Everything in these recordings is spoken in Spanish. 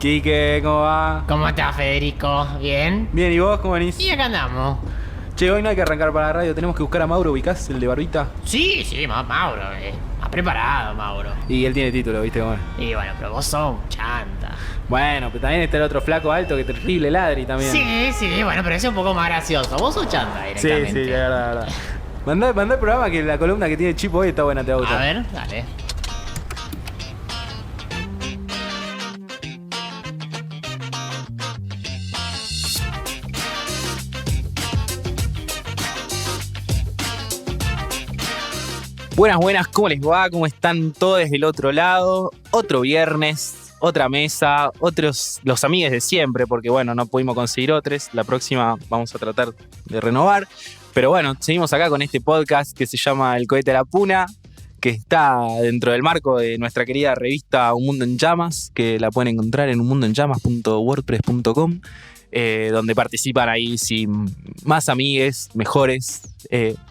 Quique, ¿cómo va? ¿Cómo estás, Federico? ¿Bien? Bien, ¿y vos cómo venís? Y acá andamos. Che, hoy no hay que arrancar para la radio, tenemos que buscar a Mauro, ¿ubicás? El de Barbita. Sí, Mauro, Más preparado, Mauro. Y él tiene título, ¿viste cómo es? Y bueno, pero vos sos un chanta. Bueno, pero también está el otro flaco alto que terrible ladri también. Sí, bueno, pero ese es un poco más gracioso. Vos sos chanta directamente. Sí, la verdad. Mandá el programa que la columna que tiene Chipo hoy está buena, te va a gustar. A ver, dale. Buenas, ¿cómo les va? ¿Cómo están todos desde el otro lado? Otro viernes, otra mesa, los amigues de siempre, porque bueno, no pudimos conseguir otros. La próxima vamos a tratar de renovar. Pero bueno, seguimos acá con este podcast que se llama El Cohete a la Puna, que está dentro del marco de nuestra querida revista Un Mundo en Llamas, que la pueden encontrar en unmundoenllamas.wordpress.com, donde participan ahí más amigues, mejores,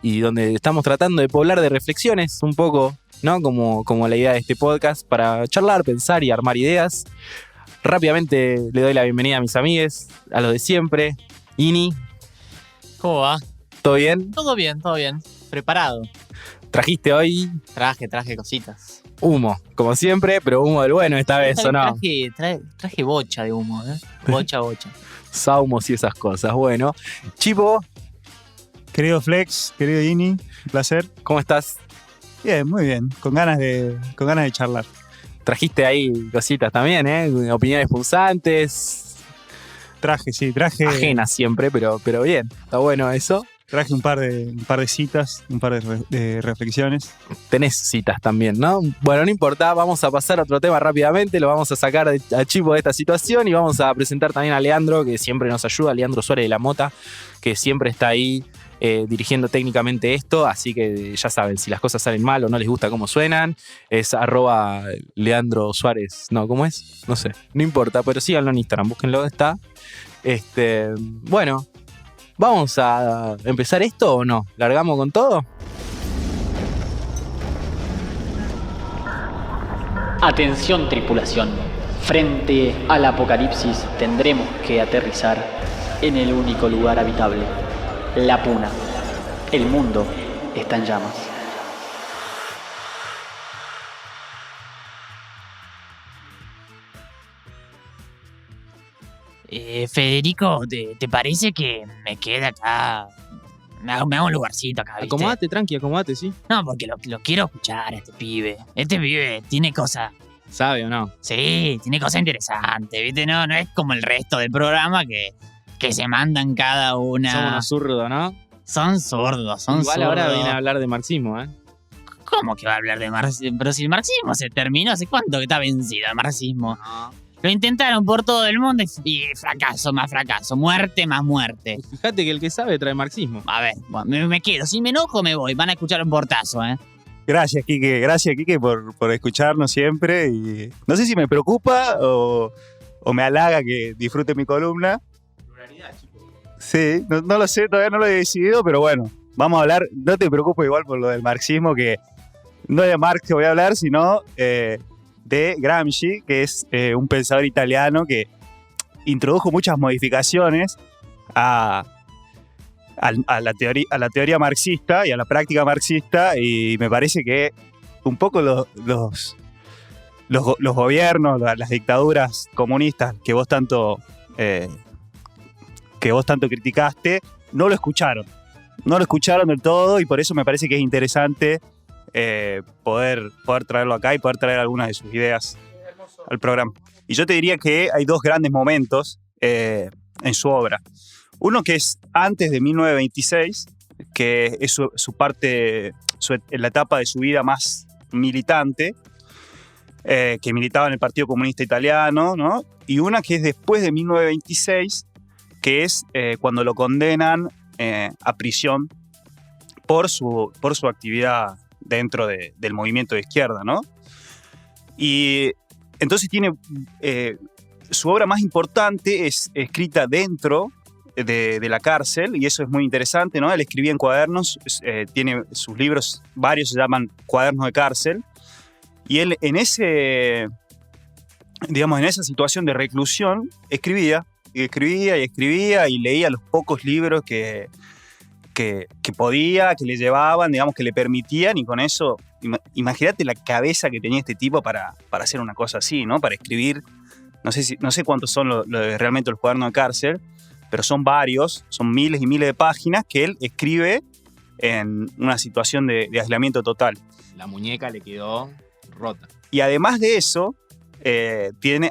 y donde estamos tratando de poblar de reflexiones un poco, ¿no? Como la idea de este podcast, para charlar, pensar y armar ideas. Rápidamente le doy la bienvenida a mis amigues, a los de siempre. Ini, ¿Cómo va? ¿todo bien? Todo bien. Preparado. ¿Trajiste hoy Traje cositas. humo, como siempre, pero humo del bueno esta vez, ¿o no? Traje bocha de humo, Bocha. Saumos y esas cosas. Bueno, Chipo, Querido Flex, querido Ini, un placer. ¿cómo estás? Bien, muy bien, con ganas de charlar. Trajiste ahí cositas también, ¿eh? Opiniones punzantes, Traje ajenas siempre, pero bien, está bueno eso. un par de citas, un par de reflexiones. Tenés citas también, ¿no? Bueno, no importa, vamos a pasar a otro tema rápidamente, lo vamos a sacar a Chipo de esta situación y vamos a presentar también a Leandro, que siempre nos ayuda, Leandro Suárez de la Mota, que siempre está ahí dirigiendo técnicamente esto, así que ya saben, si las cosas salen mal o no les gusta cómo suenan, es @Leandro Suárez, no, ¿cómo es? No sé, no importa, pero síganlo en Instagram, búsquenlo, está. Bueno, ¿vamos a empezar esto o no? ¿Largamos con todo? Atención, tripulación. Frente al apocalipsis tendremos que aterrizar en el único lugar habitable, la Puna. El mundo está en llamas. Federico, ¿te parece que me quede acá? Me hago un lugarcito acá, ¿viste? Acomodate, sí. No, porque lo quiero escuchar a este pibe. Este pibe tiene cosas. ¿Sabe o no? Sí, tiene cosas interesantes, ¿viste? No es como el resto del programa que se mandan cada una. Somos unos zurdos, ¿no? Son zurdos, Igual ahora viene a hablar de marxismo, ¿eh? ¿Cómo que va a hablar de marxismo? Pero si el marxismo se terminó, ¿hace cuánto que está vencido el marxismo? No. Lo intentaron por todo el mundo y fracaso más fracaso, muerte más muerte. Fíjate que el que sabe trae marxismo. A ver, bueno, me quedo. Si me enojo, me voy. Van a escuchar un portazo, ¿eh? Gracias, Quique, por escucharnos siempre. Y no sé si me preocupa o me halaga que disfrute mi columna. Sí, no lo sé, todavía no lo he decidido, pero bueno, vamos a hablar. No te preocupes igual por lo del marxismo, que no de Marx que voy a hablar, sino de Gramsci, que es un pensador italiano que introdujo muchas modificaciones a la teoría marxista y a la práctica marxista, y me parece que un poco los gobiernos, las dictaduras comunistas que vos tanto criticaste, no lo escucharon del todo, y por eso me parece que es interesante poder traerlo acá y poder traer algunas de sus ideas al programa. Y yo te diría que hay dos grandes momentos en su obra. Uno que es antes de 1926, que es la etapa de su vida más militante, que militaba en el Partido Comunista Italiano, ¿no? Y una que es después de 1926, que es cuando lo condenan a prisión por su actividad dentro del movimiento de izquierda, ¿no? Y entonces tiene su obra más importante es escrita dentro de la cárcel, y eso es muy interesante, ¿no? Él escribía en cuadernos, tiene sus libros, varios se llaman Cuadernos de Cárcel, y él en ese digamos, en esa situación de reclusión, escribía y leía los pocos libros que podía, que le llevaban, digamos, que le permitían, y con eso, imagínate la cabeza que tenía este tipo para hacer una cosa así, ¿no? Para escribir, no sé cuántos son realmente los cuadernos de cárcel, pero son varios, son miles y miles de páginas que él escribe en una situación de aislamiento total. La muñeca le quedó rota. Y además de eso,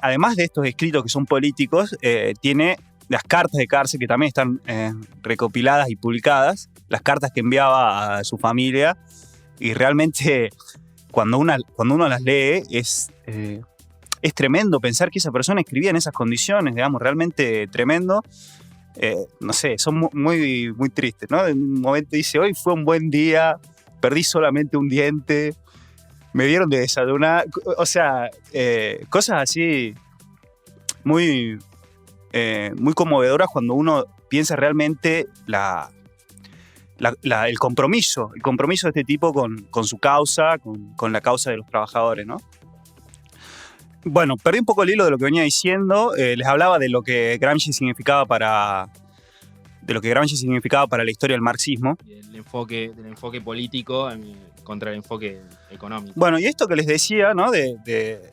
además de estos escritos que son políticos, tiene las cartas de cárcel que también están recopiladas y publicadas, las cartas que enviaba a su familia, y realmente cuando uno las lee es tremendo pensar que esa persona escribía en esas condiciones, digamos, realmente tremendo. No sé, son muy, muy tristes, ¿no? En un momento dice, hoy fue un buen día, perdí solamente un diente, me dieron de desayunar, o sea, cosas así muy conmovedoras cuando uno piensa realmente el compromiso de este tipo con su causa, con la causa de los trabajadores, ¿no? Bueno, perdí un poco el hilo de lo que venía diciendo. Les hablaba de lo que Gramsci significaba para la historia del marxismo. Del enfoque político contra el enfoque económico. Bueno, y esto que les decía, ¿no? del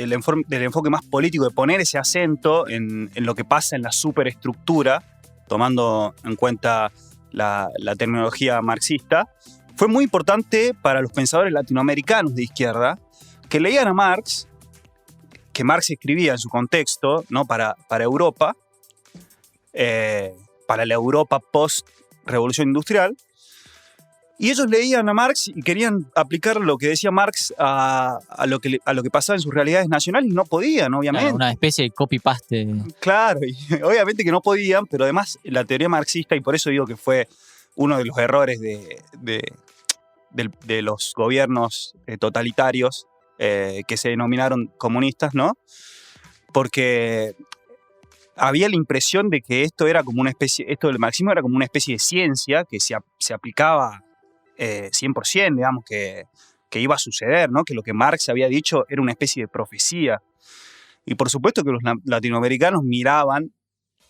enfoque más político, de poner ese acento en lo que pasa en la superestructura, tomando en cuenta la terminología marxista, fue muy importante para los pensadores latinoamericanos de izquierda que leían a Marx, que Marx escribía en su contexto, ¿no? para Europa, para la Europa post-revolución industrial, y ellos leían a Marx y querían aplicar lo que decía Marx a lo que pasaba en sus realidades nacionales, y no podían, obviamente. Claro, una especie de copy-paste. Claro, y obviamente que no podían, pero además la teoría marxista, y por eso digo que fue uno de los errores de los gobiernos totalitarios, que se denominaron comunistas, ¿no? Porque había la impresión de que esto del marxismo era como una especie de ciencia que se aplicaba 100%, digamos, que iba a suceder, ¿no? Que lo que Marx había dicho era una especie de profecía. Y por supuesto que los latinoamericanos miraban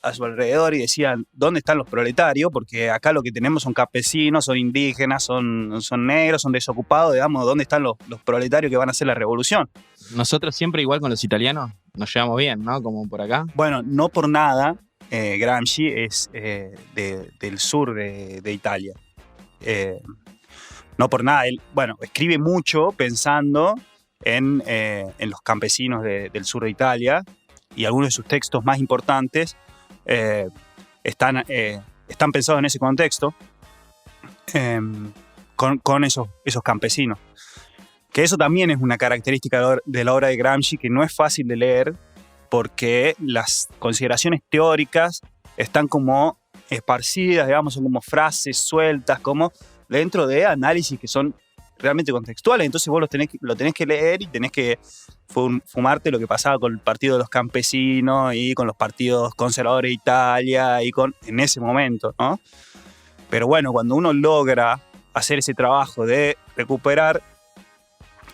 a su alrededor y decían, ¿dónde están los proletarios? Porque acá lo que tenemos son campesinos, son indígenas, son negros, son desocupados, digamos, ¿dónde están los proletarios que van a hacer la revolución? Nosotros siempre, igual con los italianos, nos llevamos bien, ¿no? Como por acá. Bueno, no por nada, Gramsci es del sur de Italia. No por nada, él, bueno, escribe mucho pensando en los campesinos del sur de Italia, y algunos de sus textos más importantes están pensados en ese contexto, con esos campesinos. Que eso también es una característica de la obra de Gramsci que no es fácil de leer, porque las consideraciones teóricas están como esparcidas, digamos, son como frases sueltas, como dentro de análisis que son realmente contextuales. Entonces vos lo tenés que leer y tenés que fumarte lo que pasaba con el Partido de los Campesinos y con los partidos conservadores de Italia y en ese momento, ¿no? Pero bueno, cuando uno logra hacer ese trabajo de recuperar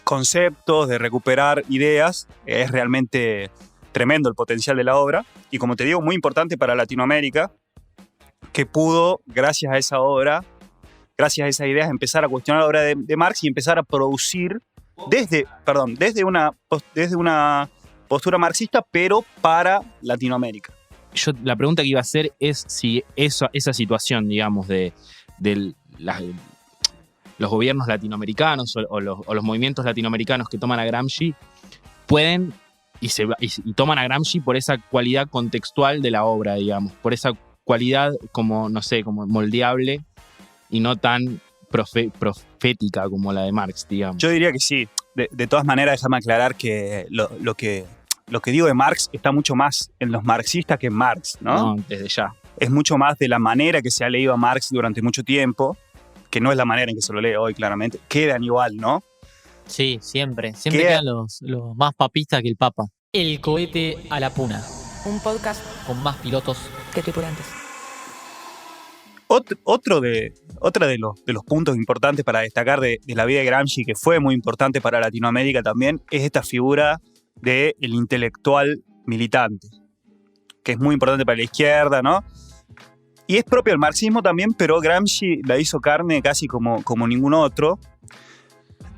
conceptos, de recuperar ideas, es realmente tremendo el potencial de la obra, y como te digo, muy importante para Latinoamérica, que pudo, gracias a esa obra, gracias a esas ideas, empezar a cuestionar la obra de Marx y empezar a producir desde una postura marxista, pero para Latinoamérica. La pregunta que iba a hacer es si esa situación, digamos, de los gobiernos latinoamericanos o los movimientos latinoamericanos que toman a Gramsci pueden y toman a Gramsci por esa cualidad contextual de la obra, digamos, por esa cualidad como, no sé, como moldeable y no tan profética como la de Marx, digamos. Yo diría que sí. De todas maneras, déjame aclarar que lo que digo de Marx está mucho más en los marxistas que en Marx, ¿no? No, desde ya. Es mucho más de la manera que se ha leído a Marx durante mucho tiempo, que no es la manera en que se lo lee hoy, claramente. Quedan igual, ¿no? Sí, siempre quedan los más papistas que el Papa. El cohete a la puna. Un podcast Con más pilotos. que tripulantes. Otro de los puntos importantes para destacar de la vida de Gramsci, que fue muy importante para Latinoamérica también, es esta figura del intelectual militante, que es muy importante para la izquierda, ¿no? Y es propio del marxismo también, pero Gramsci la hizo carne casi como ningún otro.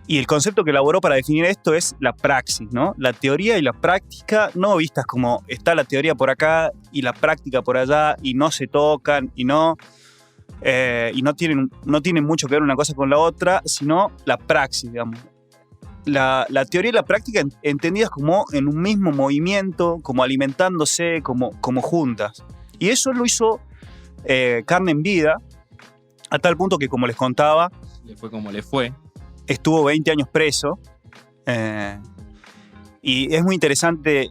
Y el concepto que elaboró para definir esto es la praxis, ¿no? La teoría y la práctica, no vistas como está la teoría por acá y la práctica por allá, y no se tocan, y no tienen mucho que ver una cosa con la otra, sino la praxis, digamos. La teoría y la práctica entendidas como en un mismo movimiento, como alimentándose, como juntas. Y eso lo hizo carne en vida, a tal punto que, como les contaba, Le fue como le fue. estuvo 20 años preso. Y es muy interesante.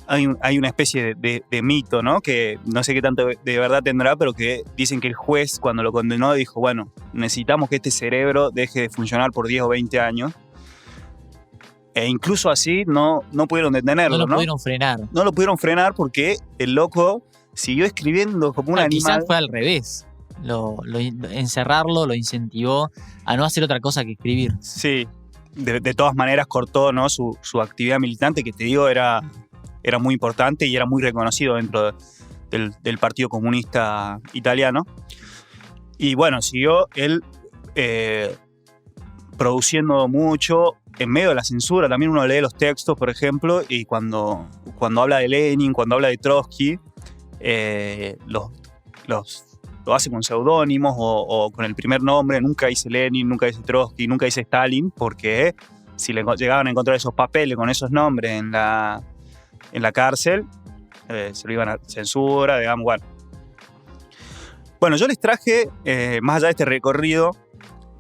Hay una especie de mito, ¿no? Que no sé qué tanto de verdad tendrá, pero que dicen que el juez, cuando lo condenó, dijo: bueno, necesitamos que este cerebro deje de funcionar por 10 o 20 años. E incluso así no pudieron detenerlo, No ¿no? lo pudieron frenar. No lo pudieron frenar porque el loco siguió escribiendo como un animal. Quizás fue al revés. Encerrarlo lo incentivó a no hacer otra cosa que escribir. Sí, de todas maneras cortó, ¿no? su actividad militante, que te digo era muy importante y era muy reconocido dentro del Partido Comunista Italiano. Y bueno, siguió él produciendo mucho en medio de la censura. También uno lee los textos, por ejemplo, y cuando habla de Lenin, cuando habla de Trotsky, lo hace con seudónimos o con el primer nombre. Nunca dice Lenin, nunca dice Trotsky, nunca dice Stalin, porque si le llegaban a encontrar esos papeles con esos nombres en la cárcel, se lo iban a censura, digamos, Bueno, yo les traje, más allá de este recorrido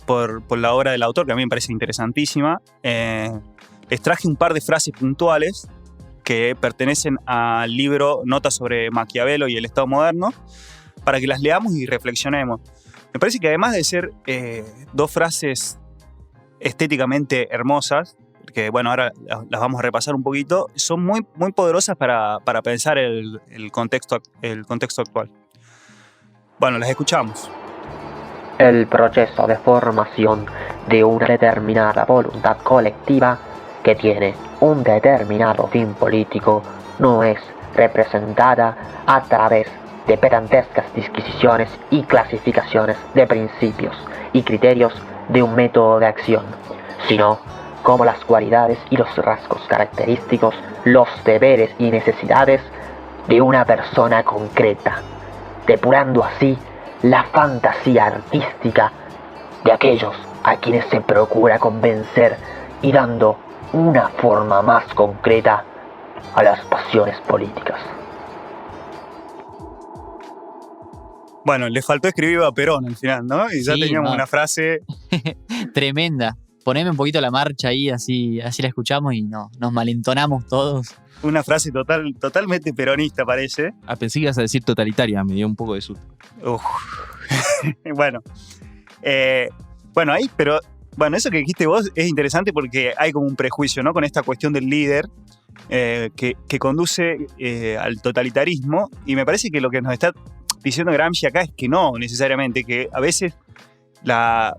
por la obra del autor, que a mí me parece interesantísima, les traje un par de frases puntuales que pertenecen al libro Notas sobre Maquiavelo y el Estado moderno, para que las leamos y reflexionemos. Me parece que además de ser dos frases estéticamente hermosas, que bueno, ahora las vamos a repasar un poquito, son muy, muy poderosas para pensar el contexto actual. Bueno, las escuchamos. El proceso de formación de una determinada voluntad colectiva que tiene un determinado fin político no es representada a través de pedantescas disquisiciones y clasificaciones de principios y criterios de un método de acción, sino como las cualidades y los rasgos característicos, los deberes y necesidades de una persona concreta, depurando así la fantasía artística de aquellos a quienes se procura convencer y dando una forma más concreta a las pasiones políticas. Bueno, le faltó escribir a Perón al final, ¿no? Y ya Sí, teníamos no. una frase. Tremenda. Poneme un poquito la marcha ahí, así la escuchamos y nos malentonamos todos. Una frase totalmente peronista, parece. Pensé que ibas a decir totalitaria, me dio un poco de susto. Uf. Bueno, ahí, pero bueno, eso que dijiste vos es interesante porque hay como un prejuicio, ¿no? Con esta cuestión del líder que conduce al totalitarismo, y me parece que lo que nos está diciendo Gramsci acá es que no necesariamente, que a veces la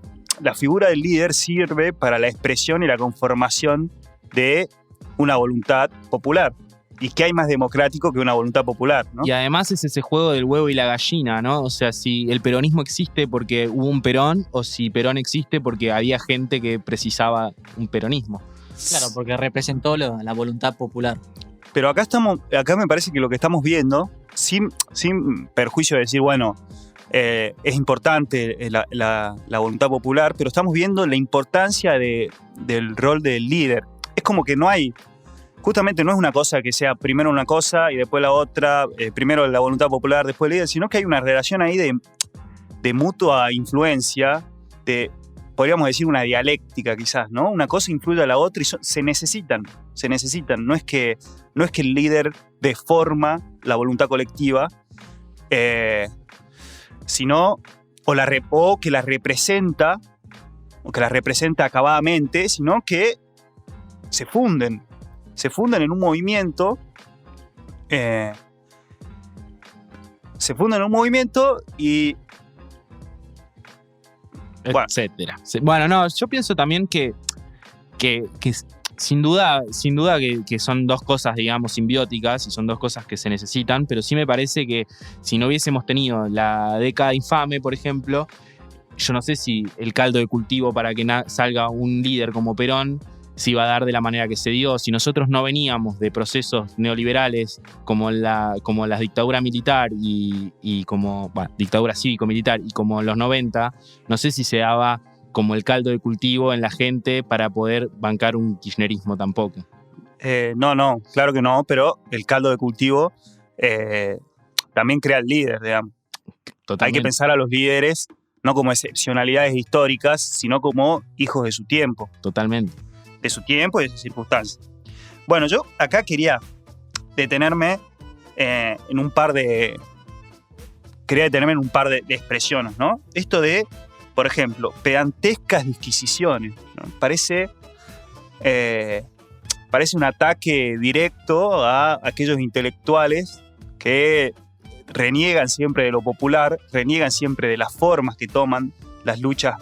figura del líder sirve para la expresión y la conformación de una voluntad popular. Y que hay más democrático que una voluntad popular, ¿no? Y además es ese juego del huevo y la gallina, ¿no? O sea, si el peronismo existe porque hubo un Perón, o si Perón existe porque había gente que precisaba un peronismo. Claro, porque representó la voluntad popular. Pero acá me parece que lo que estamos viendo, sin perjuicio de decir, bueno, es importante la voluntad popular, pero estamos viendo la importancia del rol del líder. Es como que no hay, justamente no es una cosa que sea primero una cosa y después la otra, primero la voluntad popular, después el líder, sino que hay una relación ahí de mutua influencia, podríamos decir una dialéctica quizás, ¿no? Una cosa influye a la otra y se necesitan. No es que el líder deforma la voluntad colectiva, sino o que la representa acabadamente, sino que se funden en un movimiento, y bueno. Etcétera. Bueno, no, yo pienso también que Sin duda que son dos cosas, digamos, simbióticas y son dos cosas que se necesitan, pero sí me parece que si no hubiésemos tenido la década infame, por ejemplo, yo no sé si el caldo de cultivo para que salga un líder como Perón se iba a dar de la manera que se dio. Si nosotros no veníamos de procesos neoliberales como la dictadura militar y como dictadura cívico-militar y como los 90, no sé si se daba como el caldo de cultivo en la gente para poder bancar un kirchnerismo tampoco. No, claro que no, pero el caldo de cultivo también crea el líder, digamos. Totalmente. Hay que pensar a los líderes no como excepcionalidades históricas, sino como hijos de su tiempo. Totalmente. De su tiempo y de sus circunstancias. Bueno, yo acá quería detenerme en un par de expresiones, ¿no? Esto de, por ejemplo, pedantescas disquisiciones, ¿no? Parece un ataque directo a aquellos intelectuales que reniegan siempre de lo popular, reniegan siempre de las formas que toman las luchas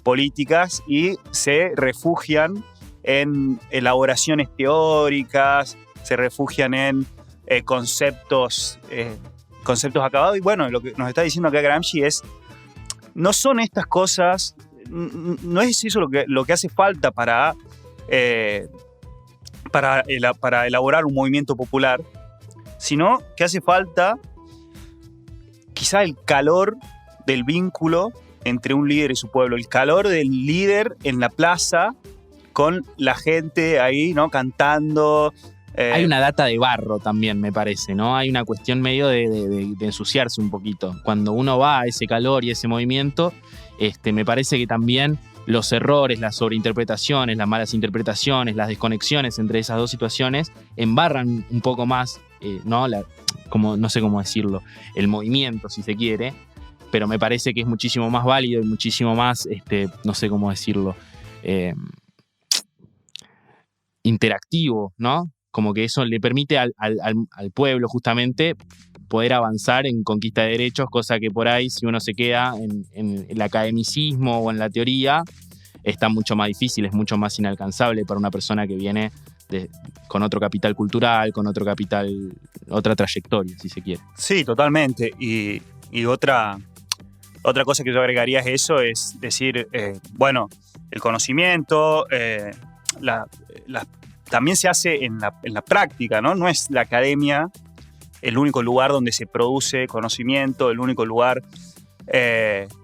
políticas y se refugian en elaboraciones teóricas, se refugian en conceptos acabados. Y bueno, lo que nos está diciendo acá Gramsci es, no son estas cosas, no es eso lo que hace falta para elaborar un movimiento popular, sino que hace falta quizá el calor del vínculo entre un líder y su pueblo, el calor del líder en la plaza con la gente ahí, ¿no? Cantando. Hay una data de barro también, me parece, ¿no? Hay una cuestión medio de ensuciarse un poquito. Cuando uno va a ese calor y ese movimiento, me parece que también los errores, las sobreinterpretaciones, las malas interpretaciones, las desconexiones entre esas dos situaciones embarran un poco más, ¿no? Como, no sé cómo decirlo, el movimiento, si se quiere, pero me parece que es muchísimo más válido y muchísimo más, no sé cómo decirlo, interactivo, ¿no? Como que eso le permite al pueblo justamente poder avanzar en conquista de derechos, cosa que por ahí, si uno se queda en el academicismo o en la teoría, está mucho más difícil, es mucho más inalcanzable para una persona que viene con otro capital cultural, con otro capital, otra trayectoria, si se quiere. Sí, totalmente. Y otra cosa que yo agregaría es eso, es decir, bueno, el conocimiento, también se hace en la práctica, ¿no? No es la academia el único lugar donde se produce conocimiento, el único lugar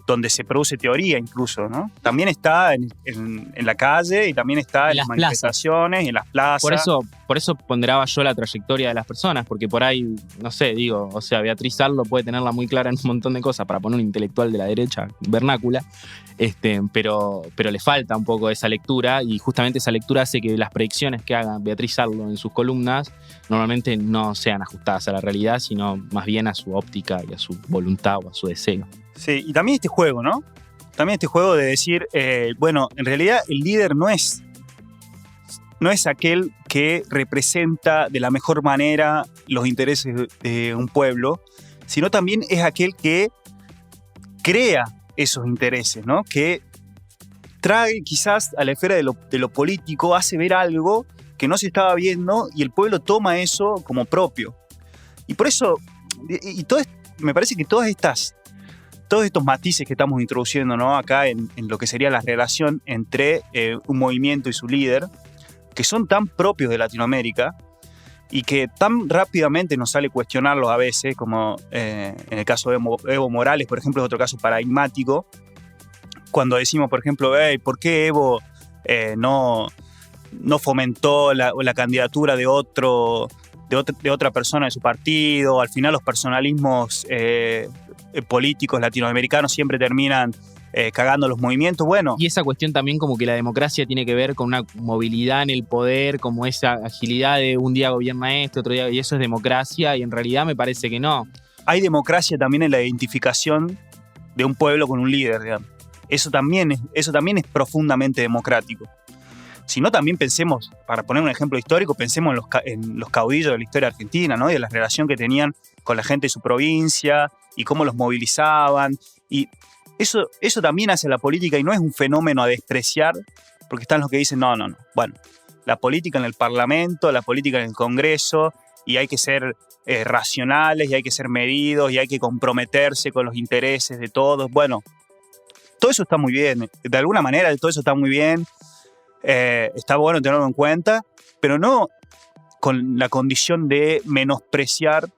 donde se produce teoría incluso, ¿no? También está en la calle y también está en las manifestaciones y en las plazas. Por eso ponderaba yo la trayectoria de las personas, porque por ahí, no sé, digo, o sea, Beatriz Arlo puede tenerla muy clara en un montón de cosas para poner un intelectual de la derecha vernácula, pero le falta un poco esa lectura, y justamente esa lectura hace que las predicciones que haga Beatriz Arlo en sus columnas normalmente no sean ajustadas a la realidad, sino más bien a su óptica y a su voluntad o a su deseo. Sí, y también este juego, ¿no? También este juego de decir, bueno, en realidad el líder no es aquel que representa de la mejor manera los intereses de un pueblo, sino también es aquel que crea esos intereses, ¿no? Que trae quizás a la esfera de lo político, hace ver algo que no se estaba viendo y el pueblo toma eso como propio. Y por eso, me parece que todos estos matices que estamos introduciendo, ¿no? Acá en lo que sería la relación entre un movimiento y su líder, que son tan propios de Latinoamérica y que tan rápidamente nos sale cuestionarlos a veces, como en el caso de Evo Morales, por ejemplo, es otro caso paradigmático, cuando decimos, por ejemplo, ¿por qué Evo no fomentó la candidatura de otra persona de su partido? Al final los personalismos políticos latinoamericanos siempre terminan cagando los movimientos. Bueno. Y esa cuestión también como que la democracia tiene que ver con una movilidad en el poder, como esa agilidad de un día gobierna otro día, y eso es democracia, y en realidad me parece que no. Hay democracia también en la identificación de un pueblo con un líder, digamos. Eso también es profundamente democrático. Si no, también pensemos, para poner un ejemplo histórico, pensemos en los caudillos de la historia argentina, ¿no? Y de la relación que tenían con la gente de su provincia y cómo los movilizaban. Y eso también hace la política, y no es un fenómeno a despreciar Porque están los que dicen, no. Bueno, la política en el Parlamento, la política en el Congreso, y hay que ser racionales, y hay que ser medidos, y hay que comprometerse con los intereses de todos. Bueno, todo eso está muy bien. De alguna manera todo eso está muy bien. Está bueno tenerlo en cuenta, pero no con la condición de menospreciar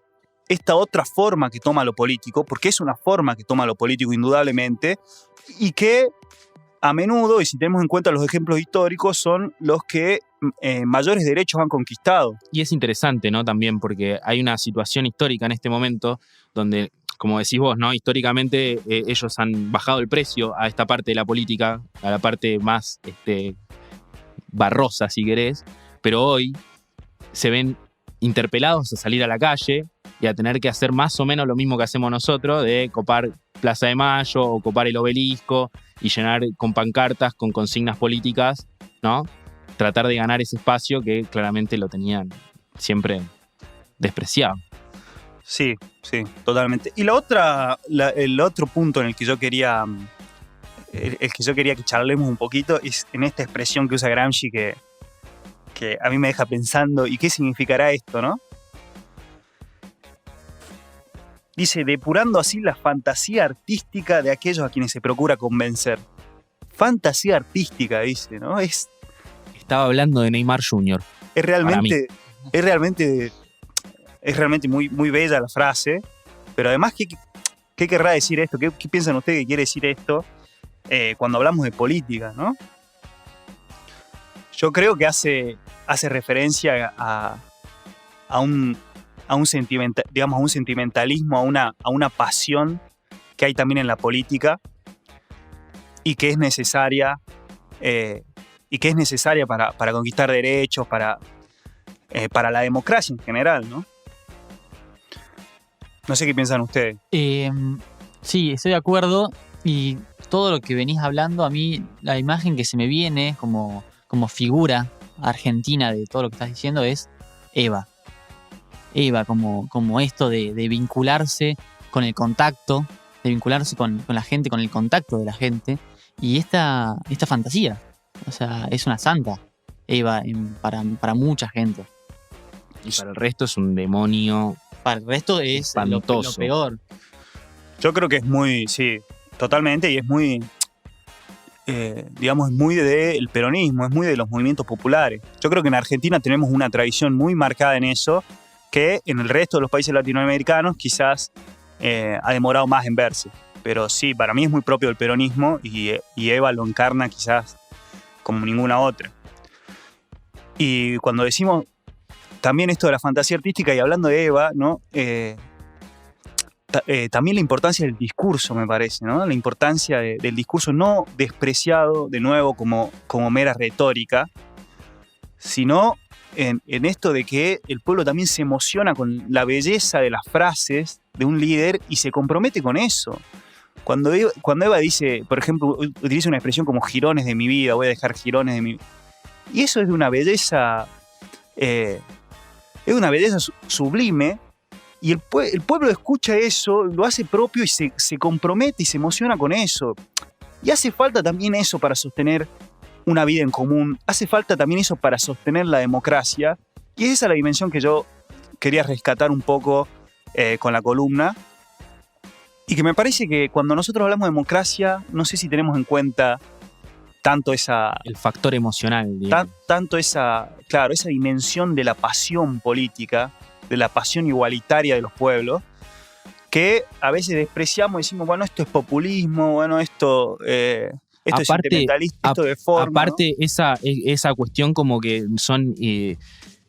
esta otra forma que toma lo político, porque es una forma que toma lo político indudablemente, y que a menudo, y si tenemos en cuenta los ejemplos históricos, son los que mayores derechos han conquistado. Y es interesante, ¿no? También porque hay una situación histórica en este momento donde, como decís vos, ¿no? Históricamente ellos han bajado el precio a esta parte de la política, a la parte más barrosa, si querés, pero hoy se ven interpelados a salir a la calle y a tener que hacer más o menos lo mismo que hacemos nosotros, de copar Plaza de Mayo o copar el Obelisco y llenar con pancartas, con consignas políticas, ¿no? Tratar de ganar ese espacio que claramente lo tenían siempre despreciado. Sí, totalmente. Y el otro punto en el que yo quería que charlemos un poquito es en esta expresión que usa Gramsci que a mí me deja pensando, ¿y qué significará esto, no? Dice, depurando así la fantasía artística de aquellos a quienes se procura convencer. Fantasía artística, dice, ¿no? Estaba hablando de Neymar Jr. Es realmente muy, muy bella la frase, pero además, ¿qué querrá decir esto? ¿Qué piensan ustedes que quiere decir esto cuando hablamos de política, ¿no? Yo creo que hace referencia a un sentimentalismo, a una pasión que hay también en la política y que es necesaria para conquistar derechos, para la democracia en general, ¿no? No sé qué piensan ustedes. Sí, estoy de acuerdo. Y todo lo que venís hablando, a mí la imagen que se me viene como figura argentina de todo lo que estás diciendo es Eva. Eva, como esto de vincularse con el contacto, de vincularse con la gente, con el contacto de la gente. Y esta fantasía, o sea, es una santa, Eva, para mucha gente. Y para el resto es un demonio. Para el resto es lo peor. Yo creo que es muy, sí, totalmente, y es muy, digamos, es muy del peronismo, es muy de los movimientos populares. Yo creo que en Argentina tenemos una tradición muy marcada en eso, que en el resto de los países latinoamericanos quizás ha demorado más en verse. Pero sí, para mí es muy propio del peronismo y Eva lo encarna quizás como ninguna otra. Y cuando decimos también esto de la fantasía artística y hablando de Eva, ¿no? También la importancia del discurso, me parece, ¿no? La importancia del discurso no despreciado, de nuevo, como mera retórica, sino en esto de que el pueblo también se emociona con la belleza de las frases de un líder y se compromete con eso. Cuando Eva dice, por ejemplo, utiliza una expresión como jirones de mi vida, voy a dejar jirones de mi vida. Y eso es de una belleza, sublime, y el pueblo escucha eso, lo hace propio y se compromete y se emociona con eso. Y hace falta también eso para sostener una vida en común, hace falta también eso para sostener la democracia, y esa es la dimensión que yo quería rescatar un poco con la columna, y que me parece que cuando nosotros hablamos de democracia, no sé si tenemos en cuenta tanto el factor emocional, tanto esa dimensión de la pasión política, de la pasión igualitaria de los pueblos, que a veces despreciamos y decimos, bueno, esto es populismo, bueno, esto es sentimentalista, esto de forma. Aparte, ¿no? esa cuestión como que son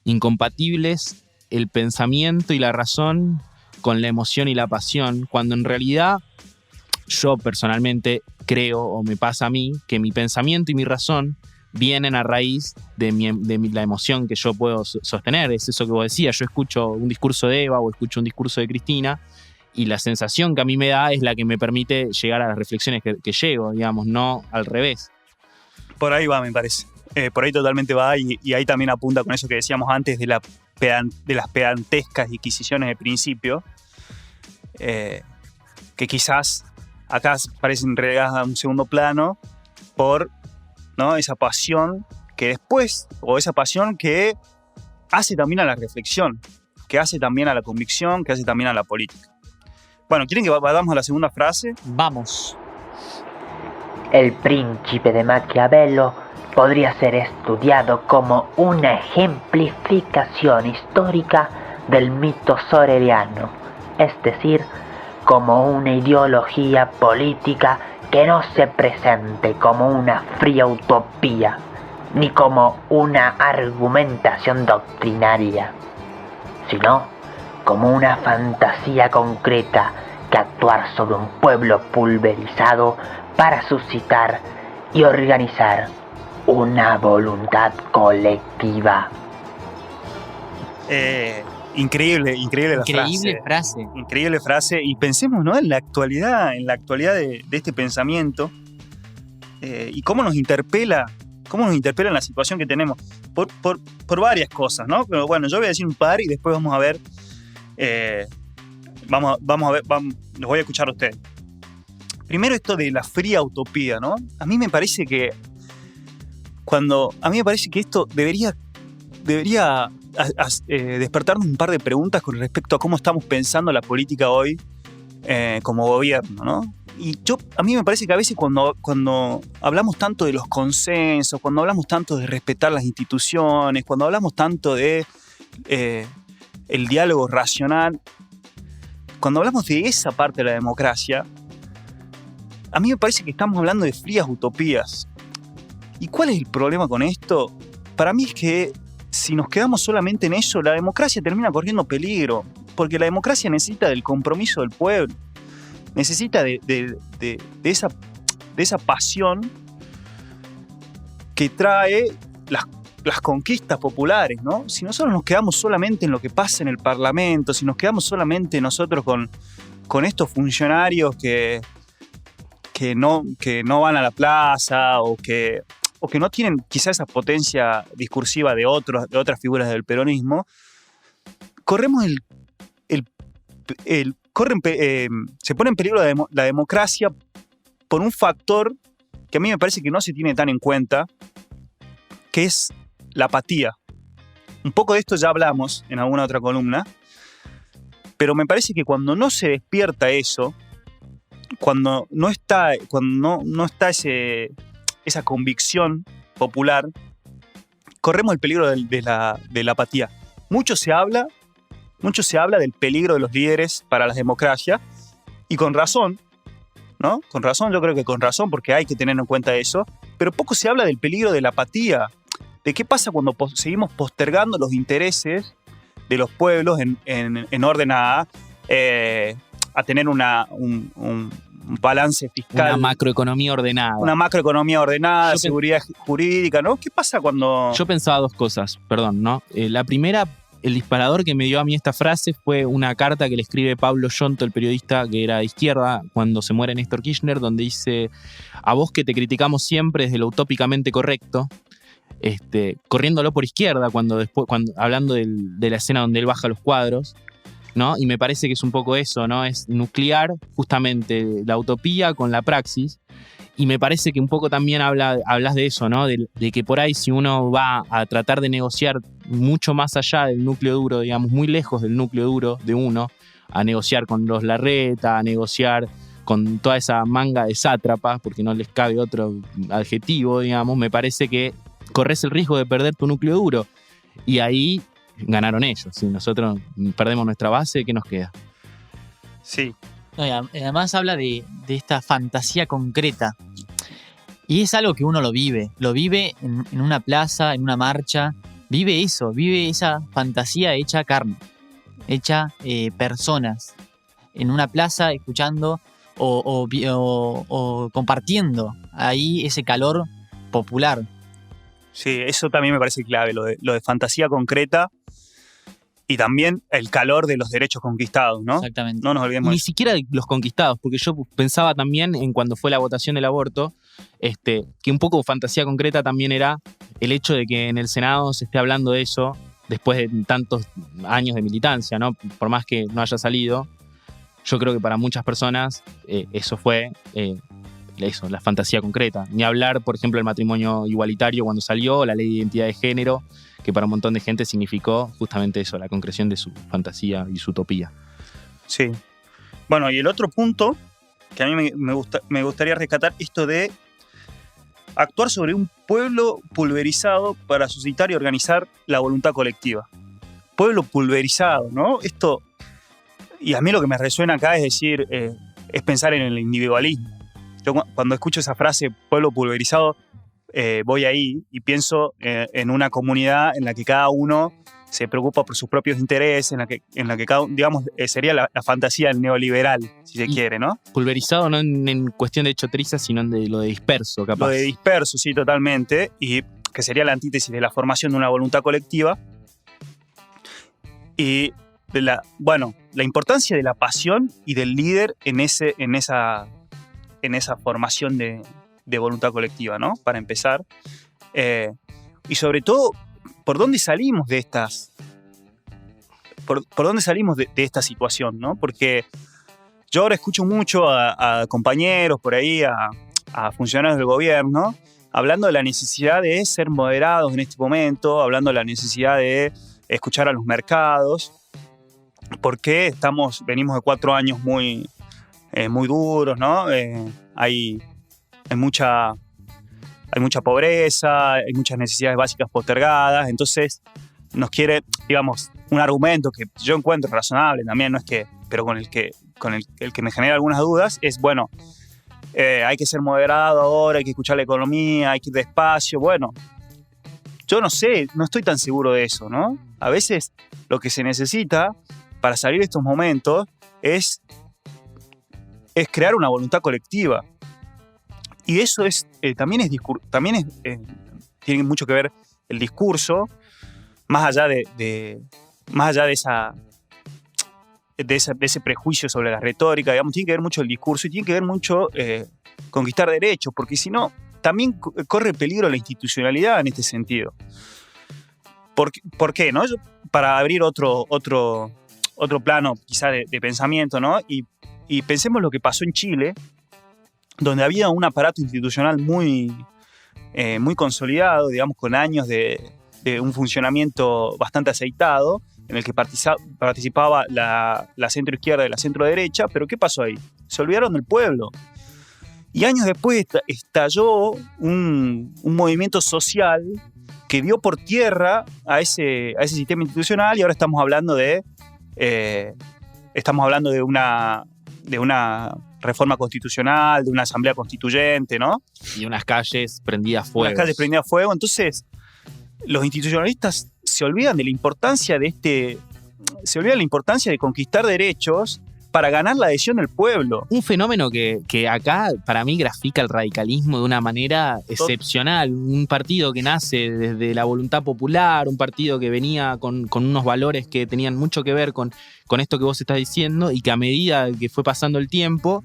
incompatibles el pensamiento y la razón con la emoción y la pasión, cuando en realidad yo personalmente creo, o me pasa a mí, que mi pensamiento y mi razón vienen a raíz de la emoción que yo puedo sostener. Es eso que vos decías, yo escucho un discurso de Eva o escucho un discurso de Cristina y la sensación que a mí me da es la que me permite llegar a las reflexiones que llego, digamos, no al revés. Por ahí va, me parece. Por ahí totalmente va y ahí también apunta con eso que decíamos antes de las pedantescas disquisiciones de principio, que quizás acá parecen relegadas a un segundo plano por ¿no? Esa pasión que después, o esa pasión que hace también a la reflexión, que hace también a la convicción, que hace también a la política. Bueno, ¿quieren que vayamos a la segunda frase? Vamos. El príncipe de Maquiavelo podría ser estudiado como una ejemplificación histórica del mito soreliano, es decir, como una ideología política que no se presente como una fría utopía, ni como una argumentación doctrinaria, sino como una fantasía concreta que actuar sobre un pueblo pulverizado para suscitar y organizar una voluntad colectiva. Increíble la Increíble frase. frase. Increíble frase. Y pensemos, ¿no? en la actualidad de este pensamiento y cómo nos interpela en la situación que tenemos por varias cosas, ¿no? Pero bueno, yo voy a decir un par y después vamos a ver. Los voy a escuchar a ustedes. Primero, esto de la fría utopía, ¿no? A mí me parece que esto debería despertarnos un par de preguntas con respecto a cómo estamos pensando la política hoy como gobierno, ¿no? Y a mí me parece que a veces cuando hablamos tanto de los consensos, cuando hablamos tanto de respetar las instituciones, cuando hablamos tanto de el diálogo racional, cuando hablamos de esa parte de la democracia, a mí me parece que estamos hablando de frías utopías. ¿Y cuál es el problema con esto? Para mí es que si nos quedamos solamente en eso, la democracia termina corriendo peligro, porque la democracia necesita del compromiso del pueblo, necesita de esa pasión que trae las conquistas populares, ¿no? Si nosotros nos quedamos solamente en lo que pasa en el Parlamento, si nos quedamos solamente nosotros con estos funcionarios que no van a la plaza o que no tienen quizá esa potencia discursiva de otras figuras del peronismo, se pone en peligro la democracia por un factor que a mí me parece que no se tiene tan en cuenta, que es la apatía. Un poco de esto ya hablamos en alguna otra columna, pero me parece que cuando no se despierta eso, cuando no está esa convicción popular, corremos el peligro de la apatía. Mucho se habla del peligro de los líderes para las democracias, y con razón, ¿no? Con razón, yo creo que con razón, porque hay que tener en cuenta eso, pero poco se habla del peligro de la apatía, de qué pasa cuando seguimos postergando los intereses de los pueblos en orden a tener un balance fiscal. Una macroeconomía ordenada, seguridad jurídica, ¿no? ¿Qué pasa cuando...? Yo pensaba dos cosas, perdón, ¿no? La primera, el disparador que me dio a mí esta frase fue una carta que le escribe Pablo Yonto, el periodista que era de izquierda, cuando se muere Néstor Kirchner, donde dice: a vos que te criticamos siempre desde lo utópicamente correcto, corriéndolo por izquierda, hablando de la escena donde él baja los cuadros, ¿no? Y me parece que es un poco eso, ¿no? Es nuclear justamente la utopía con la praxis. Y me parece que un poco también hablas de eso, ¿no? De que por ahí, si uno va a tratar de negociar mucho más allá del núcleo duro, digamos, muy lejos del núcleo duro de uno, a negociar con los Larreta, a negociar con toda esa manga de sátrapas, porque no les cabe otro adjetivo, digamos, me parece que corres el riesgo de perder tu núcleo duro. Y ahí ganaron ellos. Si nosotros perdemos nuestra base, ¿qué nos queda? Sí. No, y además habla de esta fantasía concreta. Y es algo que uno lo vive en una plaza, en una marcha. Vive esa fantasía hecha carne, hecha personas. En una plaza escuchando o compartiendo ahí ese calor popular. Sí, eso también me parece clave, lo de fantasía concreta. Y también el calor de los derechos conquistados, ¿no? Exactamente. No nos olvidemos. Ni siquiera de los conquistados, porque yo pensaba también en cuando fue la votación del aborto, que un poco fantasía concreta también era el hecho de que en el Senado se esté hablando de eso después de tantos años de militancia, ¿no? Por más que no haya salido, yo creo que para muchas personas eso fue eso, la fantasía concreta. Ni hablar, por ejemplo, del matrimonio igualitario cuando salió, la ley de identidad de género, que para un montón de gente significó justamente eso, la concreción de su fantasía y su utopía. Sí. Bueno, y el otro punto que a mí me gustaría rescatar, esto de actuar sobre un pueblo pulverizado para suscitar y organizar la voluntad colectiva. Pueblo pulverizado, ¿no? Esto, y a mí lo que me resuena acá es decir, es pensar en el individualismo. Yo cuando escucho esa frase, pueblo pulverizado, voy ahí y pienso en una comunidad en la que cada uno se preocupa por sus propios intereses, en la que cada, digamos, sería la fantasía del neoliberal, si se quiere, ¿no? Pulverizado no en cuestión de chotriza, sino en lo de disperso, capaz. Lo de disperso, sí, totalmente, y que sería la antítesis de la formación de una voluntad colectiva. Y la importancia de la pasión y del líder en esa formación de voluntad colectiva, ¿no? Para empezar. Y sobre todo, ¿por dónde salimos de estas? ¿Por dónde salimos de esta situación, ¿no? Porque yo ahora escucho mucho a compañeros por ahí, a funcionarios del gobierno, hablando de la necesidad de ser moderados en este momento, hablando de la necesidad de escuchar a los mercados, porque venimos de 4 años muy duros, ¿no? Hay mucha pobreza, hay muchas necesidades básicas postergadas, entonces nos quiere, digamos, un argumento que yo encuentro razonable también, no es que, pero con el que me genera algunas dudas, es, bueno, hay que ser moderado ahora, hay que escuchar la economía, hay que ir despacio. Bueno, yo no sé, no estoy tan seguro de eso, ¿no? A veces lo que se necesita para salir de estos momentos es crear una voluntad colectiva. Y eso también tiene mucho que ver el discurso, más allá de ese prejuicio sobre la retórica, digamos, tiene que ver mucho el discurso y tiene que ver mucho conquistar derechos, porque si no, también corre peligro la institucionalidad en este sentido. ¿Por qué? ¿No? Para abrir otro plano quizá de pensamiento, ¿no? Y pensemos lo que pasó en Chile, donde había un aparato institucional muy consolidado, digamos, con años de un funcionamiento bastante aceitado, en el que participaba la centroizquierda y la centroderecha, pero ¿qué pasó ahí? Se olvidaron del pueblo. Y años después estalló un movimiento social que dio por tierra a ese sistema institucional, y ahora estamos hablando de una reforma constitucional, de una asamblea constituyente, ¿no? Y unas calles prendidas a fuego. Unas calles prendidas a fuego. Entonces, los institucionalistas se olvidan de la importancia de conquistar derechos para ganar la adhesión del pueblo. Un fenómeno que acá para mí grafica el radicalismo de una manera excepcional. Un partido que nace desde la voluntad popular, un partido que venía con unos valores que tenían mucho que ver con esto que vos estás diciendo, y que a medida que fue pasando el tiempo,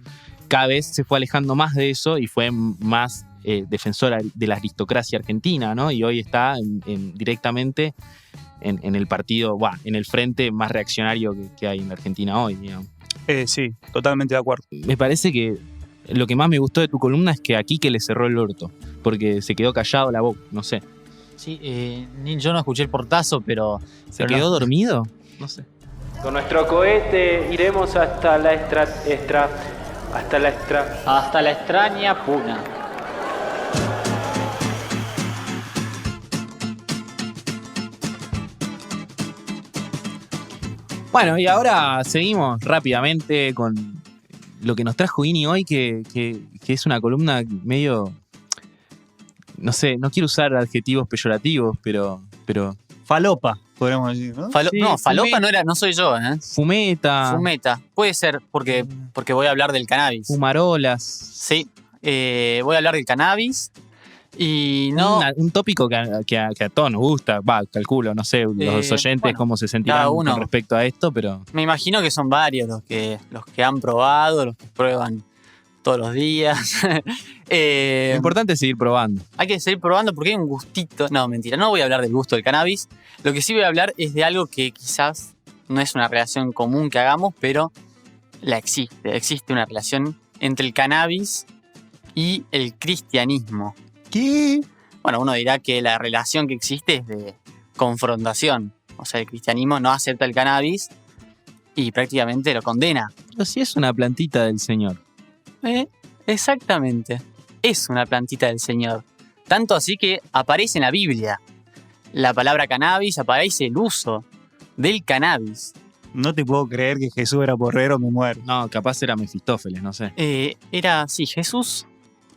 cada vez se fue alejando más de eso y fue más defensora de la aristocracia argentina, ¿no? Y hoy está directamente en el partido, en el frente más reaccionario que hay en la Argentina hoy, digamos. Sí, totalmente de acuerdo. Me parece que lo que más me gustó de tu columna es que a Quique le cerró el orto, porque se quedó callado la boca, no sé. Sí, yo no escuché el portazo, pero... ¿Se quedó dormido? No sé. Con nuestro cohete iremos hasta la extraña puna. Bueno, y ahora seguimos rápidamente con lo que nos trajo Ini hoy, que es una columna medio... No sé, no quiero usar adjetivos peyorativos, pero Falopa, podríamos decir, ¿no? Sí, Falopa no soy yo, ¿eh? Fumeta. Fumeta. Puede ser porque voy a hablar del cannabis. Fumarolas. Sí, voy a hablar del cannabis. Y no... Un tópico que a todos nos gusta, calculo, no sé, los oyentes cómo se sentirán con respecto a esto, pero... Me imagino que son varios los que han probado, los que prueban todos los días. Lo importante es seguir probando. Hay que seguir probando porque hay un gustito. No, mentira, no voy a hablar del gusto del cannabis. Lo que sí voy a hablar es de algo que quizás no es una relación común que hagamos, pero existe una relación entre el cannabis y el cristianismo. ¿Qué? Bueno, uno dirá que la relación que existe es de confrontación. O sea, el cristianismo no acepta el cannabis y prácticamente lo condena. Pero si es una plantita del Señor. Exactamente. Es una plantita del Señor. Tanto así que aparece en la Biblia la palabra cannabis, aparece el uso del cannabis. No te puedo creer que Jesús era porrero, me muero. No, capaz era Mefistófeles, no sé. Sí, Jesús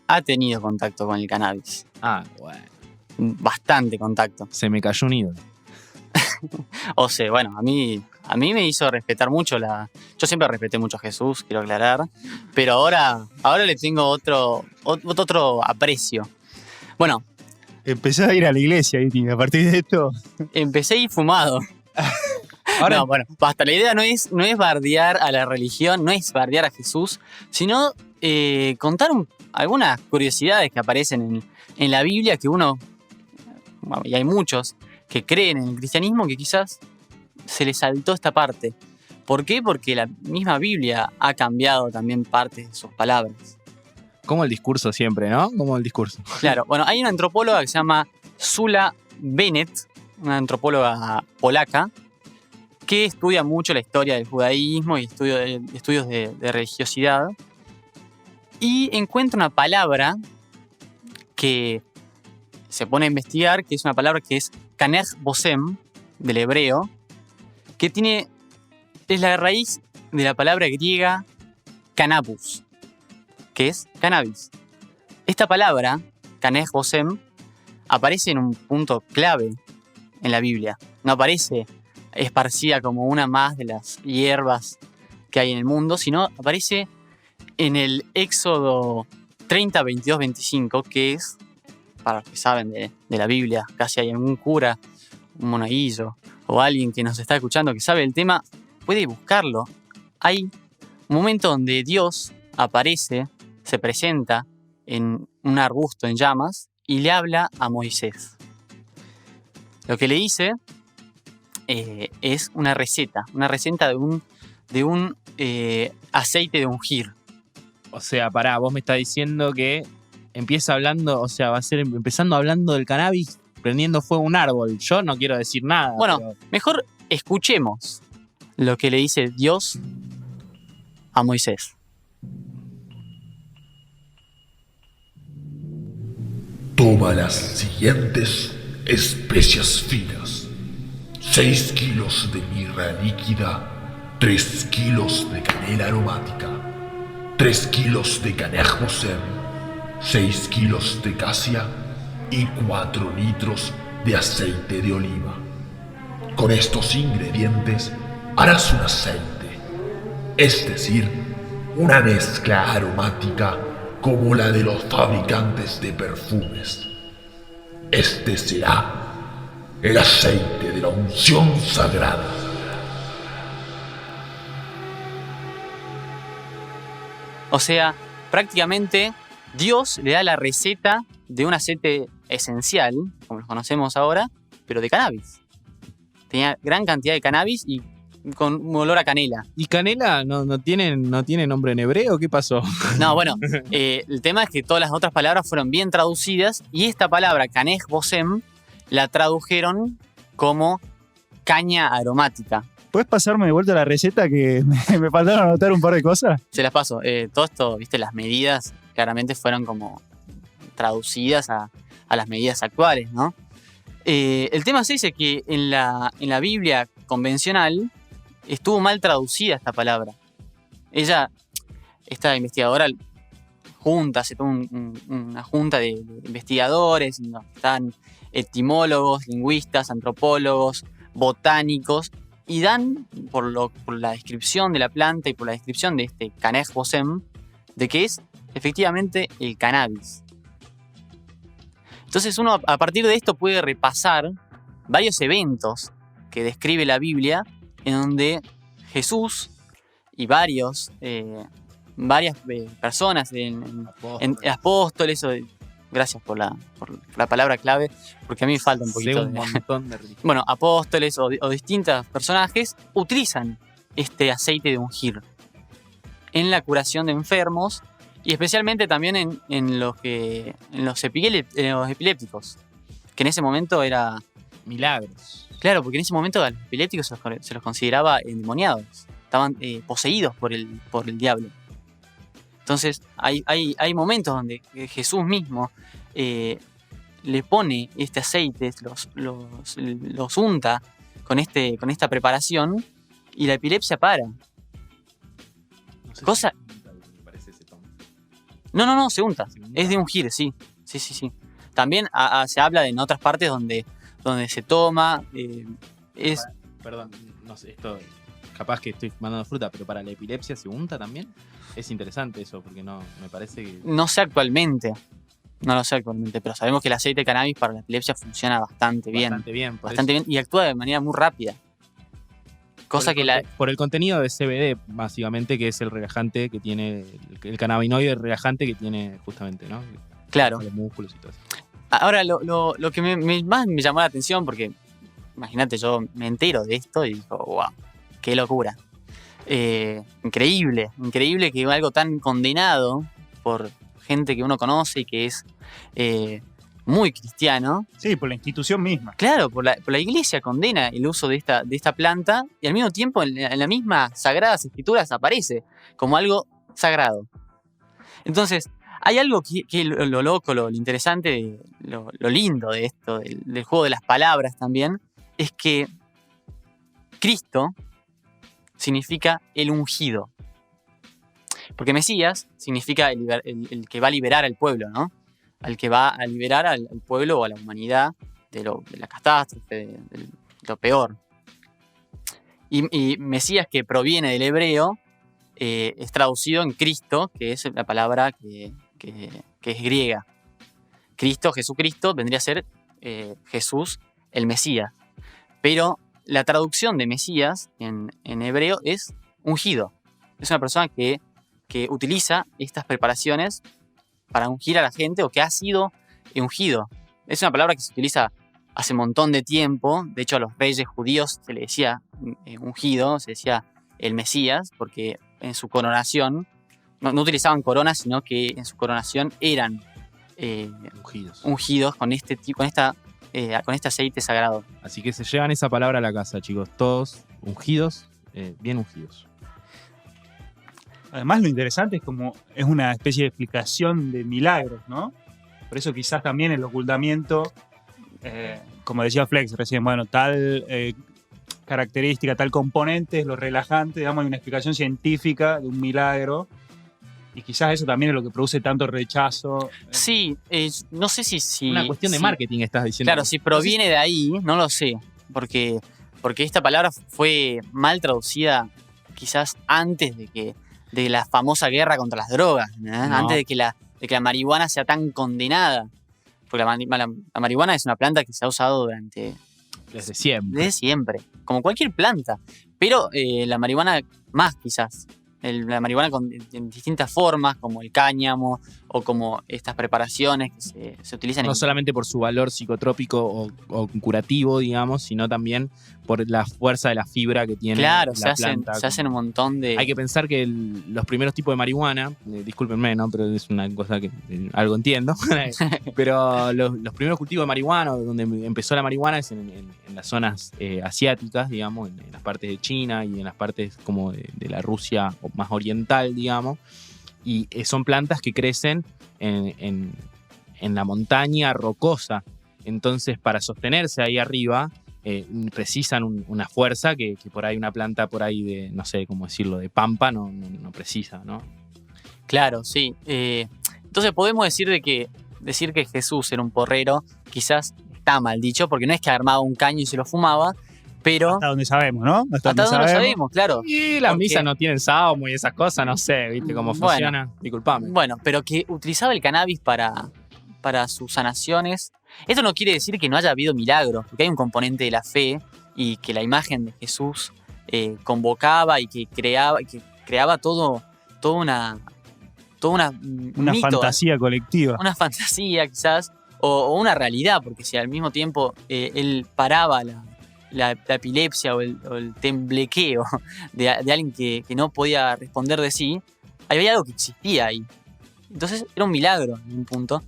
ha tenido contacto con el cannabis. Ah, bueno. Bastante contacto. Se me cayó un ídolo. O sea, bueno, a mí me hizo respetar mucho Yo siempre respeté mucho a Jesús, quiero aclarar. Pero ahora le tengo otro aprecio. Bueno, Empecé a ir a la iglesia y a partir de esto... empecé y fumado. Ahora, No, bueno, basta. La idea no es bardear a la religión, no es bardear a Jesús, sino contar algunas curiosidades que aparecen en la Biblia que bueno, y hay muchos que creen en el cristianismo que quizás se les saltó esta parte. ¿Por qué? Porque la misma Biblia ha cambiado también parte de sus palabras. como el discurso siempre, ¿no? Como el discurso. Claro, bueno, hay una antropóloga que se llama Zula Bennett, una antropóloga polaca, que estudia mucho la historia del judaísmo y estudios de religiosidad, y encuentra una palabra que se pone a investigar, que es una palabra que es Kanech Bosem, del hebreo, que es la raíz de la palabra griega cannabis, que es cannabis. Esta palabra, Kanech Bosem, aparece en un punto clave en la Biblia. No aparece esparcida como una más de las hierbas que hay en el mundo, sino aparece en el Éxodo 30, 22, 25, que es, para los que saben de la Biblia, casi hay algún cura, un monaguillo o alguien que nos está escuchando que sabe el tema, puede buscarlo. Hay un momento donde Dios aparece, se presenta en un arbusto en llamas y le habla a Moisés. Lo que le dice es una receta de un aceite de ungir. O sea, pará, vos me estás diciendo que empieza hablando, o sea, va a ser empezando hablando del cannabis, prendiendo fuego a un árbol. Yo no quiero decir nada. Bueno, pero... mejor escuchemos lo que le dice Dios a Moisés. Toma las siguientes especias finas: 6 kilos de mirra líquida, 3 kilos de canela aromática, 3 kilos de Kanech Bosem, 6 kilos de casia y 4 litros de aceite de oliva. Con estos ingredientes harás un aceite, es decir, una mezcla aromática como la de los fabricantes de perfumes. Este será el aceite de la unción sagrada. O sea, prácticamente Dios le da la receta de un aceite esencial, como lo conocemos ahora, pero de cannabis. Tenía gran cantidad de cannabis y con un olor a canela. ¿Y canela no tiene nombre en hebreo? ¿Qué pasó? No, bueno, el tema es que todas las otras palabras fueron bien traducidas y esta palabra, Kanech Bosem, la tradujeron como caña aromática. ¿Puedes pasarme de vuelta la receta que me faltaron anotar un par de cosas? Se las paso. Todo esto, viste, las medidas claramente fueron como traducidas a las medidas actuales, ¿no? El tema es ese, que en la Biblia convencional estuvo mal traducida esta palabra. Esta investigadora, hace toda una junta de investigadores, ¿no? Están etimólogos, lingüistas, antropólogos, botánicos, y dan, por la descripción de la planta y por la descripción de este Kanech Bosem, de que es efectivamente el cannabis. Entonces uno a partir de esto puede repasar varios eventos que describe la Biblia en donde Jesús y varias personas, apóstoles, gracias por la palabra clave, porque a mí me falta un poquito un montón de rico. Bueno, apóstoles o distintos personajes utilizan este aceite de ungir en la curación de enfermos Y especialmente también en los epilépticos, que en ese momento era... Milagros. Claro, porque en ese momento a los epilépticos se los consideraba endemoniados. Estaban poseídos por el diablo. Entonces, hay momentos donde Jesús mismo le pone este aceite, los unta con esta preparación y la epilepsia para. No sé Cosa- si me parece ese tono. No, se unta. ¿Se unta? Es de ungir, sí. Sí. También se habla en otras partes donde se toma. Perdón, no sé, esto capaz que estoy mandando fruta, pero para la epilepsia se unta también. Es interesante eso, porque no me parece que... No sé actualmente. No lo sé actualmente, pero sabemos que el aceite de cannabis para la epilepsia funciona bastante bien. Bastante bien. Bastante bien y actúa de manera muy rápida. Cosa que por el contenido de CBD, básicamente, que es el relajante que tiene, el cannabinoide relajante que tiene justamente, ¿no? Claro. Los músculos y todo eso. Ahora, lo que más me llamó la atención, porque imagínate, yo me entero de esto y digo, wow, qué locura. Increíble que algo tan condenado por gente que uno conoce y que es muy cristiano. Sí, por la institución misma. Claro, por la iglesia condena el uso de esta planta y al mismo tiempo en la misma Sagradas Escrituras aparece como algo sagrado. Entonces, hay algo que lo loco, lo interesante, lo lindo de esto, del juego de las palabras también, es que Cristo significa el ungido. Porque Mesías significa el que va a liberar al pueblo, ¿no? Al que va a liberar al pueblo o a la humanidad de la catástrofe, de lo peor. Y Mesías, que proviene del hebreo, es traducido en Cristo, que es la palabra que es griega. Cristo, Jesucristo, vendría a ser Jesús, el Mesías. Pero la traducción de Mesías en hebreo es ungido. Es una persona que utiliza estas preparaciones para ungir a la gente o que ha sido ungido. Es una palabra que se utiliza hace un montón de tiempo. De hecho, a los reyes judíos se le decía ungido, se decía el Mesías, porque en su coronación no utilizaban coronas, sino que en su coronación eran ungidos con este aceite sagrado. Así que se llevan esa palabra a la casa, chicos. Todos ungidos, bien ungidos. Además, lo interesante es como es una especie de explicación de milagros, ¿no? Por eso quizás también el ocultamiento, como decía Flex recién, bueno, tal característica, tal componente es lo relajante, digamos, hay una explicación científica de un milagro. Y quizás eso también es lo que produce tanto rechazo. Sí, no sé si... Una cuestión de marketing estás diciendo. Claro, si proviene de ahí, no lo sé. Porque esta palabra fue mal traducida quizás antes de la famosa guerra contra las drogas, ¿no? Antes de que la marihuana sea tan condenada. Porque la marihuana es una planta que se ha usado desde siempre. Desde siempre, como cualquier planta. Pero la marihuana más quizás. La marihuana en distintas formas, como el cáñamo o como estas preparaciones que se utilizan. No solamente por su valor psicotrópico o curativo, digamos, sino también por la fuerza de la fibra que tiene la planta. Se hacen un montón de... Hay que pensar que los primeros tipos de marihuana, discúlpenme, ¿no? Pero es una cosa que algo entiendo, pero los primeros cultivos de marihuana, donde empezó la marihuana, es en las zonas asiáticas, digamos, en las partes de China y en las partes como de la Rusia más oriental, digamos, y son plantas que crecen en la montaña rocosa. Entonces, para sostenerse ahí arriba, precisan una fuerza que por ahí una planta por ahí de, no sé cómo decirlo, de pampa no precisa, ¿no? Claro, sí. Entonces podemos decir que Jesús era un porrero, quizás está mal dicho, porque no es que armaba un caño y se lo fumaba, pero... Hasta donde sabemos, ¿no? Hasta donde lo sabemos, claro. Y las misas no tienen salmo y esas cosas, no sé, ¿viste cómo funciona? Disculpame. Bueno, pero que utilizaba el cannabis para sus sanaciones. Esto no quiere decir que no haya habido milagros, porque hay un componente de la fe y que la imagen de Jesús convocaba y que creaba toda una mito, fantasía colectiva. una fantasía quizás, o una realidad, porque si al mismo tiempo él paraba la epilepsia o el temblequeo de alguien que no podía responder de sí, había algo que existía ahí. Entonces era un milagro en un punto,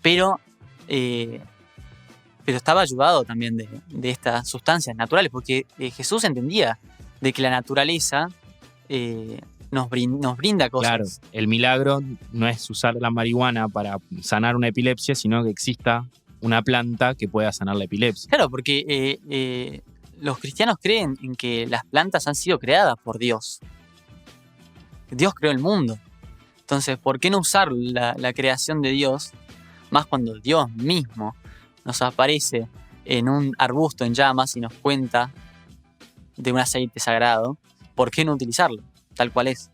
pero estaba ayudado también de estas sustancias naturales, porque Jesús entendía de que la naturaleza nos brinda cosas. Claro, el milagro no es usar la marihuana para sanar una epilepsia, sino que exista una planta que pueda sanar la epilepsia. Claro, porque los cristianos creen en que las plantas han sido creadas por Dios. Dios creó el mundo. Entonces, ¿por qué no usar la creación de Dios? Más cuando Dios mismo nos aparece en un arbusto en llamas y nos cuenta de un aceite sagrado. ¿Por qué no utilizarlo? Tal cual es.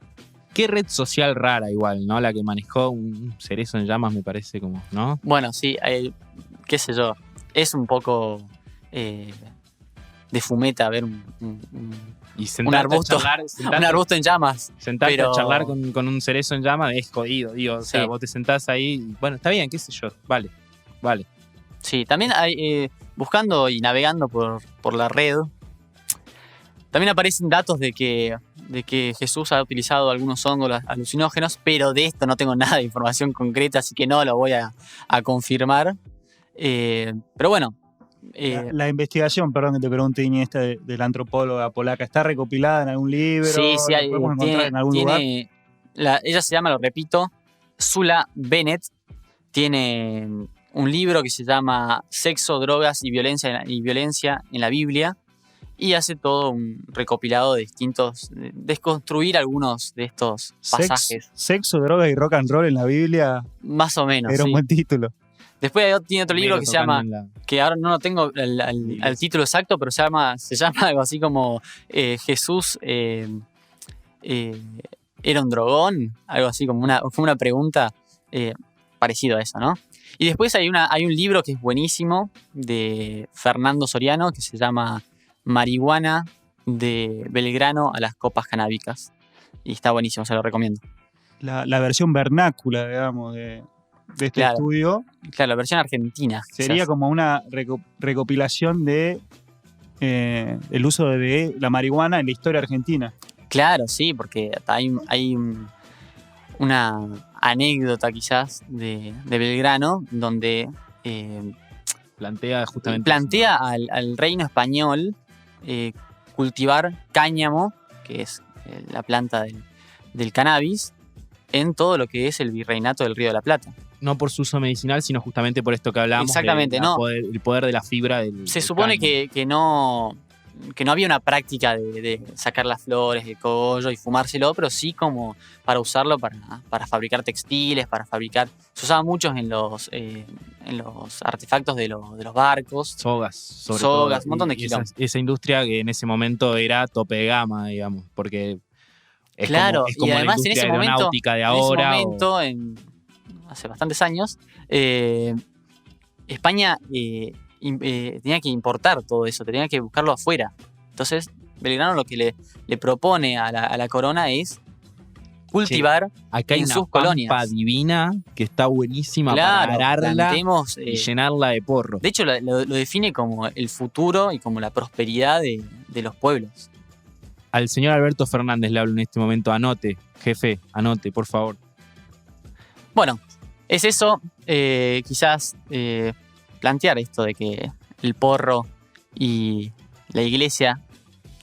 Qué red social rara igual, ¿no? La que manejó un cerezo en llamas me parece como, ¿no? Bueno, sí, qué sé yo. Es un poco de fumeta ver Y un arbusto, un arbusto en llamas. Sentarte pero... a charlar con un cerezo en llamas es jodido, digo. O sea, Sí. vos te sentás ahí y, bueno, está bien, qué sé yo. Vale. Sí, también hay, buscando y navegando por la red, también aparecen datos de que Jesús ha utilizado algunos hongos alucinógenos, pero de esto no tengo nada de información concreta, así que no lo voy a confirmar. Pero bueno. La investigación, perdón que te pregunte, Ini, esta de la antropóloga polaca, ¿está recopilada en algún libro? Sí, ¿La hay, podemos encontrar en algún lugar? Ella se llama, lo repito, Sula Bennett. Tiene un libro que se llama Sexo, Drogas y Violencia en la Biblia, y hace todo un recopilado de distintos, desconstruir algunos de estos pasajes. Sexo, drogas y rock and roll en la Biblia Más o menos. era un Sí. buen título. Después tiene otro libro que se llama, que ahora no lo tengo el título exacto, pero se llama algo así como Jesús era un drogón, algo así como fue una pregunta parecido a eso, ¿no? Y después hay un libro que es buenísimo de Fernando Soriano que se llama Marihuana de Belgrano a las copas canábicas. Y está buenísimo, se lo recomiendo. La versión vernácula, digamos, de este Claro. estudio Claro, la versión argentina. sería quizás. como una recopilación de el uso de la marihuana en la historia argentina. Claro, sí, porque hay una anécdota quizás de Belgrano donde Plantea justamente plantea al reino español cultivar cáñamo, que es la planta del cannabis, en todo lo que es el virreinato del Río de la Plata. no por su uso medicinal, sino justamente por esto que hablamos. Exactamente, no. El poder de la fibra del Se supone cáñamo. que no había una práctica de sacar las flores del cogollo y fumárselo, pero sí como para usarlo para fabricar textiles, para fabricar... Se usaba mucho en los artefactos de los barcos. Sogas, sobre Sogas, todo. un montón de Y esa, quilombo. esa industria que en ese momento era tope de gama, digamos, porque es Claro, como, es como y además la en industria ese momento, aeronáutica de ahora. hace bastantes años, España tenía que importar todo eso, tenía que buscarlo afuera. Entonces, Belgrano lo que le propone a la corona es cultivar Acá hay en una sus pampa colonias. divina que está buenísima Claro, para ararla plantemos, y llenarla de porro. de hecho, lo define como el futuro y como la prosperidad de los pueblos. Al señor Alberto Fernández le hablo en este momento. Anote, jefe, anote, por favor. Bueno, es eso, quizás plantear esto de que el porro y la iglesia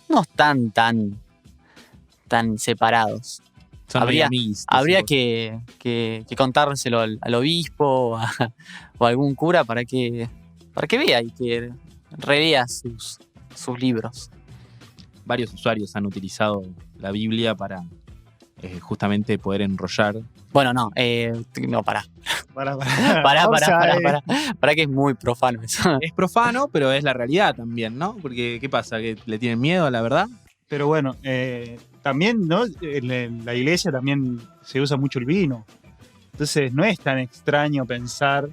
no están tan separados. Son Habría- amiguis, Habría decimos. que contárselo al obispo o a algún cura para que vea y que relea sus libros. Varios usuarios han utilizado la Biblia para justamente poder enrollar. Bueno, no, pará. Pará que es muy profano eso. Es profano, pero es la realidad también, ¿no? Porque, ¿qué pasa? ¿Que le tienen miedo a la verdad? Pero bueno, también, ¿no? En la iglesia también se usa mucho el vino. Entonces no es tan extraño pensar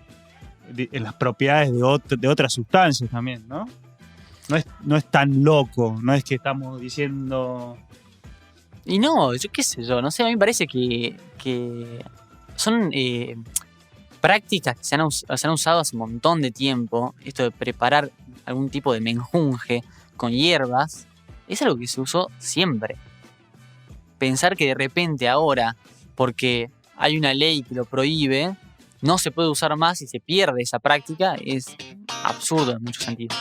en las propiedades de otras sustancias también, ¿no? No es tan loco, no es que estamos diciendo... Y no, yo qué sé yo, no sé, a mí me parece que son prácticas que se han usado hace un montón de tiempo. Esto de preparar algún tipo de menjunje con hierbas es algo que se usó siempre. Pensar que de repente ahora, porque hay una ley que lo prohíbe, no se puede usar más y se pierde esa práctica, es absurdo en muchos sentidos.